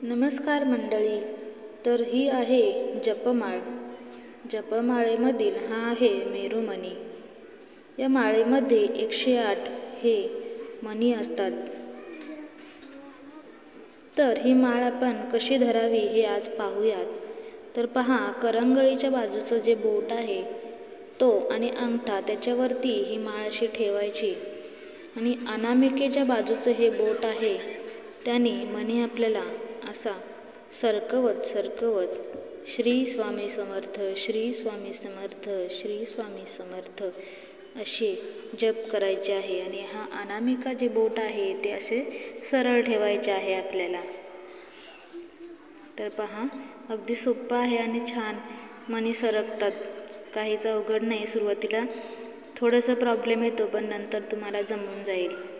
नमस्कार मंडळी. तर ही आहे जपमाळ. जपमाळेमधील हा आहे मेरुमणी. या माळेमध्ये 108 हे मणी असतात. तर ही माळ आपण कशी धरावी हे आज पाहूयात. तर पहा, करंगळीच्या बाजूचं जे बोट आहे तो आणि अंगठा त्याच्यावरती ही माळ अशी ठेवायची आणि अनामिकेच्या बाजूचं हे बोट आहे त्याने मणी आपल्याला असा सरकवत श्री स्वामी समर्थ, श्री स्वामी समर्थ, श्री स्वामी समर्थ असे जप करायचे आहे. आणि हा अनामिका जे बोट आहे ते असे सरळ ठेवायचे आहे आपल्याला. तर पहा, अगदी सोपं आहे आणि छान मणी सरकतात. काहीच अवघड नाही. सुरुवातीला थोडंसं प्रॉब्लेम येतो पण नंतर तुम्हाला जमून जाईल.